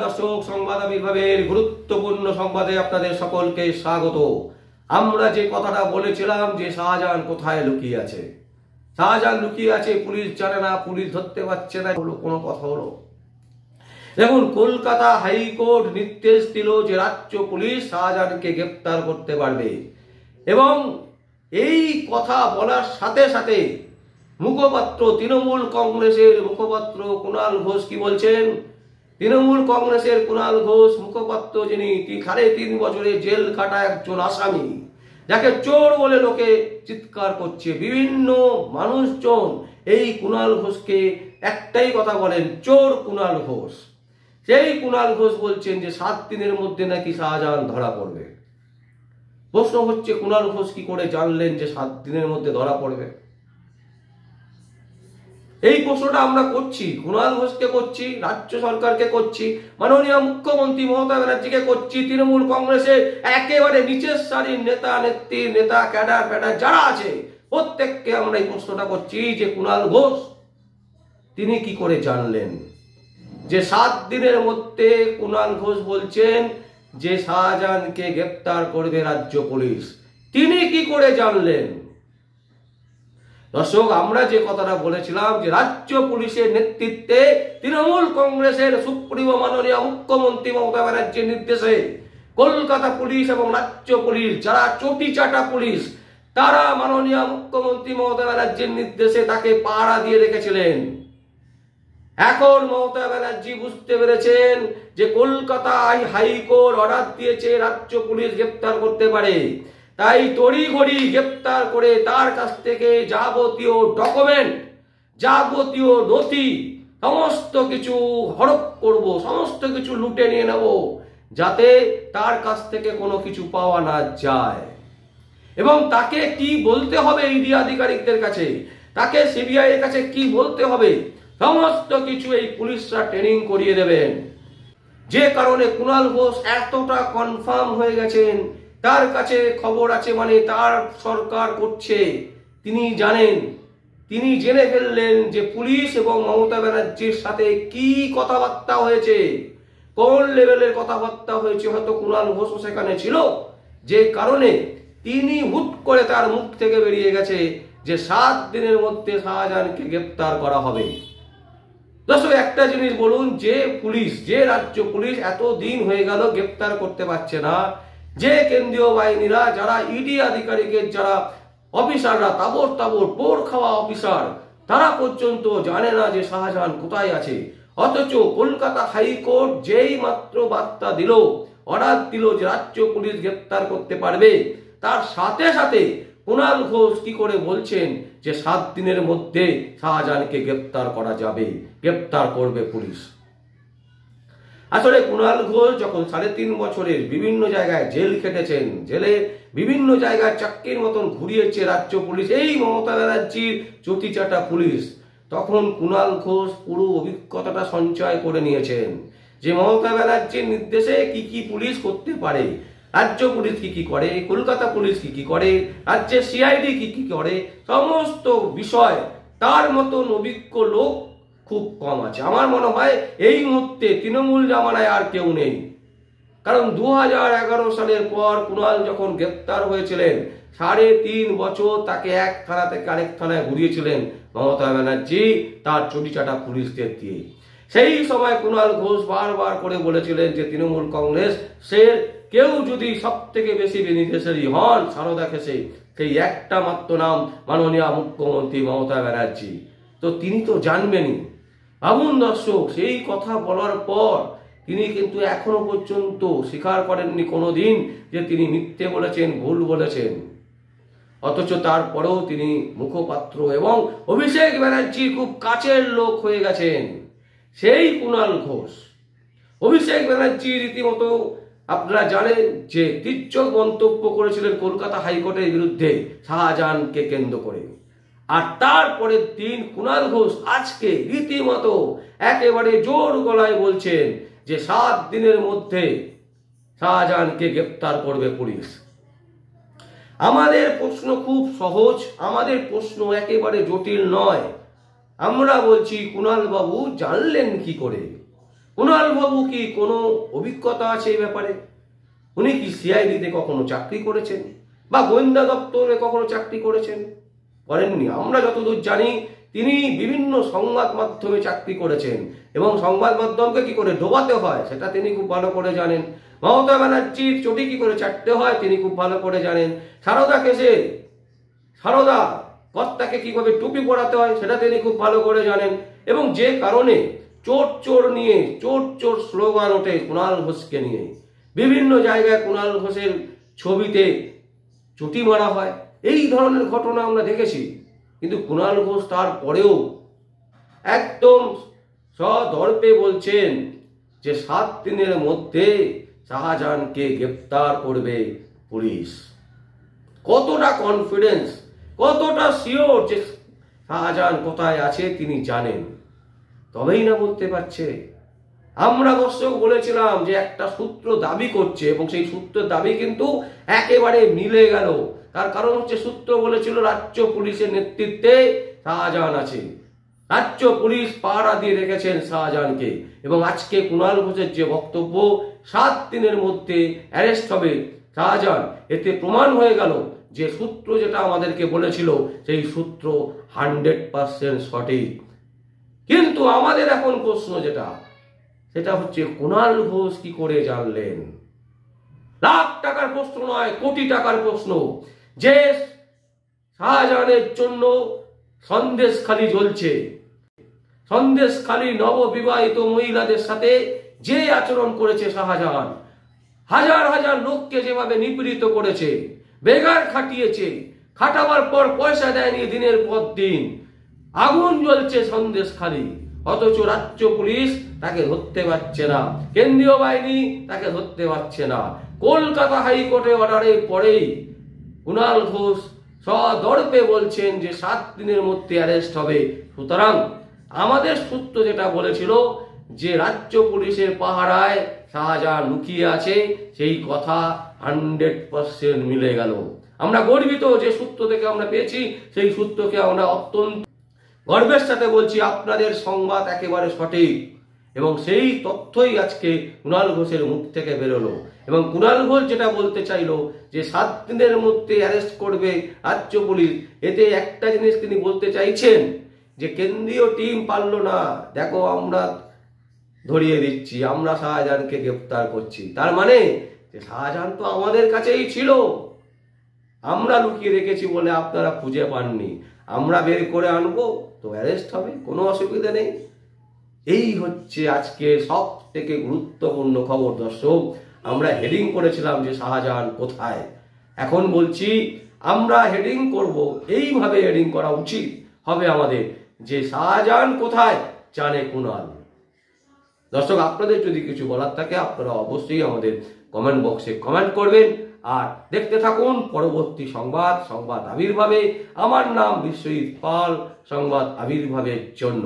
দর্শক, সংবাদ আবির্ভাবের গুরুত্বপূর্ণ সংবাদে আপনাদের সকলকে স্বাগত। আমরা যে কথাটা বলেছিলাম যে শাহজাহান কোথায় লুকিয়ে আছে, শাহজাহান লুকিয়ে আছে, পুলিশ জানে না, পুলিশ ধরতে পারছে না, কোনো কথা হলো। দেখুন, কলকাতা হাইকোর্ট নির্দেশ দিল যে রাজ্য পুলিশ শাহজাহানকে গ্রেপ্তার করতে পারবে, এবং এই কথা বলার সাথে সাথে মুখপাত্র, তৃণমূল কংগ্রেসের মুখপাত্র কুণাল ঘোষ কি বলছেন? তৃণমূল কংগ্রেসের কুণাল ঘোষ মুখপাত্র, যিনি 3.5 বছরের জেল খাটা একজন আসামি, যাকে চোর বলে লোকে চিৎকার করছে, বিভিন্ন মানুষজন এই কুণাল ঘোষকে একটাই কথা বলেন, চোর কুণাল ঘোষ। সেই কুণাল ঘোষ বলছেন যে 7 দিনের মধ্যে নাকি শাহজাহান ধরা পড়বে। প্রশ্ন হচ্ছে, কুণাল ঘোষ কি করে জানলেন যে 7 দিনের মধ্যে ধরা পড়বে? এই প্রশ্নটা আমরা করছি, কুণাল ঘোষকে করছি, রাজ্য সরকারকে করছি, মাননীয় মুখ্যমন্ত্রী মমতা ব্যানার্জিকে করছি, তৃণমূল কংগ্রেসের একেবারে নিচের সারির নেতা নেত্রী, নেতা ক্যাডার ফ্যাডার যারা আছে প্রত্যেককে আমরা এই প্রশ্নটা করছি যে কুণাল ঘোষ তিনি কি করে জানলেন যে 7 দিনের মধ্যে? কুণাল ঘোষ বলছেন যে শাহজাহানকে গ্রেপ্তার করবে রাজ্য পুলিশ। তিনি কি করে জানলেন? দর্শক, আমরা যে কথাটা বলেছিলাম যে রাজ্য পুলিশের নেতৃত্বে তৃণমূল কংগ্রেসের সুপ্রিমো মাননীয় মুখ্যমন্ত্রী মমতা ব্যানার্জির নির্দেশে কলকাতা পুলিশ এবং রাজ্য পুলিশ, যারা চটি চাটা পুলিশ, তারা মাননীয় মুখ্যমন্ত্রী মমতা ব্যানার্জির নির্দেশে তাকে পাহারা দিয়ে রেখেছিলেন। এখন মমতা ব্যানার্জি বুঝতে পেরেছেন যে কলকাতা হাইকোর্ট অর্ডার দিয়েছে রাজ্য পুলিশ গ্রেপ্তার করতে পারে, তাই তড়িঘড়ি গ্রেপ্তার করে তার কাছ থেকে যাবতীয় ডকুমেন্ট, যাবতীয় নথি সমস্ত কিছু হড়প করব, সমস্ত কিছু লুটে নিয়ে নেব, যাতে তার কাছ থেকে কোনো কিছু পাওয়া না যায়। এবং তাকে কি বলতে হবে ইডি আধিকারিকদের কাছে, তাকে সিবিআই এর কাছে কি বলতে হবে, সমস্ত কিছু এই পুলিশরা ট্রেনিং করিয়ে দেবেন। যে কারণে কুণাল ঘোষ এতটা কনফার্ম হয়ে গেছেন, তার কাছে খবর আছে, মানে তার সরকার করছে, তিনি জানেন, তিনি জেনে ফেললেন যে পুলিশ এবং মমতা ব্যানার্জির সাথে কি কথাবার্তা হয়েছে, কোন লেভেলের কথাবার্তা হয়েছে। হয়তো কুণাল ঘোষও সেখানে ছিল, যে কারণে তিনি হুট করে তার মুখ থেকে বেরিয়ে গেছে যে 7 দিনের মধ্যে শাহজাহানকে গ্রেপ্তার করা হবে। দর্শক, একটা জিনিস বলুন, যে পুলিশ, যে রাজ্য পুলিশ এত দিন হয়ে গেল গ্রেপ্তার করতে পারছে না, যে কেন্দ্রীয় বাহিনীরা, যারা ইডি আধিকারিকের যারা অফিসাররা, তাবড় তাবড় পোর খাওয়া অফিসার, তারা পর্যন্ত জানে না যে শাহজাহান কোথায় আছে। অথচ কলকাতা হাইকোর্ট যেই মাত্র বার্তা দিল, অর্ডার দিল যে রাজ্য পুলিশ গ্রেপ্তার করতে পারবে, তার সাথে সাথে কুণাল ঘোষ কি করে বলছেন যে 7 দিনের মধ্যে শাহজাহানকে গ্রেপ্তার করা যাবে, গ্রেপ্তার করবে পুলিশ। আসলে কুণাল ঘোষ যখন 3.5 বছরের বিভিন্ন জায়গায় জেল খেটেছেন, জেলে বিভিন্ন জায়গায় চাকরির মতন ঘুরিয়েছে রাজ্য পুলিশ, এই মমতা ব্যানার্জির চটিচাটা পুলিশ, তখন কুণাল ঘোষ পুরো অভিজ্ঞতাটা সঞ্চয় করে নিয়েছেন যে মমতা ব্যানার্জির নির্দেশে কি কি পুলিশ করতে পারে, রাজ্য পুলিশ কি কি করে, কলকাতা পুলিশ কি কি করে, রাজ্যের সিআইডি কি কি করে, সমস্ত বিষয় তার মতন অভিজ্ঞ লোক খুব কম আছে। আমার মনে হয় এই মুহূর্তে তৃণমূল জামানায় আর কেউ নেই। কারণ 2011 সালের পর কুণাল যখন গ্রেপ্তার হয়েছিলেন, 3.5 বছর তাকে এক থানা থেকে আরেক থানায় ঘুরিয়েছিলেন মমতা ব্যানার্জি তার চটিচাটা পুলিশদের দিয়ে। সেই সময় কুণাল ঘোষ বারবার করে বলেছিলেন যে তৃণমূল কংগ্রেস সে কেউ যদি সব থেকে বেশি বেনিফিশিয়ারি হন সারদা কেসে, সেই একটা মাত্র নাম মাননীয় মুখ্যমন্ত্রী মমতা ব্যানার্জি। তো তিনি তো জানবেনই। ভাবুন দর্শক, সেই কথা বলার পর তিনি কিন্তু এখনো পর্যন্ত স্বীকার করেননি কোনোদিন যে তিনি মিথ্যে বলেছেন, ভুল বলেছেন। অথচ তারপরেও তিনি মুখপাত্র এবং অভিষেক ব্যানার্জির খুব কাছের লোক হয়ে গেছেন। সেই কুণাল ঘোষ অভিষেক ব্যানার্জি রীতিমতো, আপনারা জানেন যে তীর্যক মন্তব্য করেছিলেন কলকাতা হাইকোর্টের বিরুদ্ধে শাহজাহানকে কেন্দ্র করে। আর তারপরের দিন কুণাল ঘোষ আজকে রীতিমতো একেবারে জোর গলায় বলছেন যে 7 দিনের মধ্যে শাহজাহানকে গ্রেপ্তার করবে পুলিশ। আমাদের প্রশ্ন খুব সহজ, আমাদের প্রশ্ন একেবারে জটিল নয়। আমরা বলছি কুণাল বাবু জানলেন কি করে? কুণাল বাবু কি কোনো অভিজ্ঞতা আছে এই ব্যাপারে? উনি কি সিআইডিতে কখনো চাকরি করেছেন বা গোয়েন্দা দপ্তরে কখনো চাকরি করেছেন? করেননি। আমরা যতদূর জানি তিনি বিভিন্ন সংবাদ মাধ্যমে চাকরি করেছেন এবং সংবাদ মাধ্যমকে কি করে ডোবাতে হয় সেটা তিনি খুব ভালো করে জানেন। মমতা ব্যানার্জির চটি কি করে চাটতে হয় তিনি খুব ভালো করে জানেন। সারদা কেসে সারদা কর্তাকে কিভাবে টুপি পরাতে হয় সেটা তিনি খুব ভালো করে জানেন। এবং যে কারণে চোর চোর নিয়ে চোর চোর স্লোগান ওঠে কুণাল ঘোষকে নিয়ে, বিভিন্ন জায়গায় কুণাল ঘোষের ছবিতে চুটি মারা হয়, এই ধরনের ঘটনা আমরা দেখেছি। কিন্তু কুণাল ঘোষ তারপরেও একদম সদর্পে বলছেন যে 7 দিনের মধ্যে শাহজাহানকে গ্রেপ্তার করবে পুলিশ। কতটা কনফিডেন্স, কতটা শিওর যে শাহজাহান কোথায় আছে তিনি জানেন, তবেই না বলতে পারছে। আমরা দর্শক বলেছিলাম যে একটা সূত্র দাবি করছে এবং সেই সূত্রের দাবি কিন্তু একেবারে মিলে গেল। তার কারণ হচ্ছে সূত্র বলেছিল রাজ্য পুলিশের নেতৃত্বে শাহজাহান আছে, রাজ্য পুলিশ পাহারা দিয়ে রেখেছেন শাহজাহানকে। এবং আজকে কুণাল ঘোষের যে বক্তব্য 7 দিনের মধ্যে অ্যারেস্ট হবে শাহজাহান, এতে প্রমাণ হয়ে গেল যে সূত্র যেটা আমাদেরকে বলেছিল সেই সূত্র 100% সঠিক। কিন্তু আমাদের এখন প্রশ্ন সেটা হচ্ছে কুণাল ঘোষ কি করে জানলেন? লাখ টাকার প্রশ্ন নয়, কোটি টাকার প্রশ্ন। যে শাহজাহানের জন্য সন্দেশখালি জ্বলছে, সন্দেশখালি নববিবাহিত মহিলাদের সাথে যে আচরণ করেছে শাহজাহান, হাজার হাজার লোককে যেভাবে নিপীড়িত করেছে, বেগার খাটিয়েছে, খাটাবার পর পয়সা দেয়নি দিনের পর দিন, আগুন জ্বলছে সন্দেশখালি, অথচ রাজ্য পুলিশ তাকে ধরতে পারছে না, কেন্দ্রীয় বাহিনী তাকে ধরতে পারছে না। কলকাতা হাইকোর্টে অর্ডারের পরেই কুণাল ঘোষ সদর্পে বলছেন যে 7 দিনের মধ্যে অ্যারেস্ট হবে। সুতরাং আমাদের সূত্র যেটা বলেছিল যে রাজ্য পুলিশের পাহারায় শাহজাহান লুকিয়ে আছে, সেই কথা 100% মিলে গেল। আমরা গর্বিত যে সূত্র থেকে আমরা পেয়েছি, সেই সূত্রকে আমরা অত্যন্ত গর্বের সাথে বলছি আপনাদের সংবাদ একেবারে সঠিক। এবং সেই তথ্যই আজকে কুণাল ঘোষের মুখ থেকে বেরোলো। এবং কুণাল ঘোষ যেটা বলতে চাইলো যে 7 দিনের মধ্যে অ্যারেস্ট করবে রাজ্য পুলিশ, এতে একটা জিনিস তিনি বলতে চাইছেন যে কেন্দ্রীয় টিম পারলো না, দেখো আমরা ধরিয়ে দিচ্ছি, আমরা শাহজাহানকে গ্রেপ্তার করছি। তার মানে যে শাহজাহান তো আমাদের কাছেই ছিল, আমরা লুকিয়ে রেখেছি বলে আপনারা খুঁজে পাননি, আমরা বের করে আনবো তো অ্যারেস্ট হবে, কোনো অসুবিধা নেই। এই হচ্ছে আজকে সব থেকে গুরুত্বপূর্ণ খবর। দর্শক, আমরা হেডিং করেছিলাম যে শাহজাহান কোথায়, এখন বলছি আমরা হেডিং করব, এইভাবে হেডিং করা উচিত হবে আমাদের যে শাহজাহান কোথায় জানে কুণাল। দর্শক, আপনাদের যদি কিছু বলার থাকে আপনারা অবশ্যই আমাদের কমেন্ট বক্সে কমেন্ট করবেন। আর দেখতে থাকুন পরবর্তী সংবাদ আবির্ভাবে। আমার নাম বিশ্বজিৎ পাল, সংবাদ আবির্ভাবের জন্য।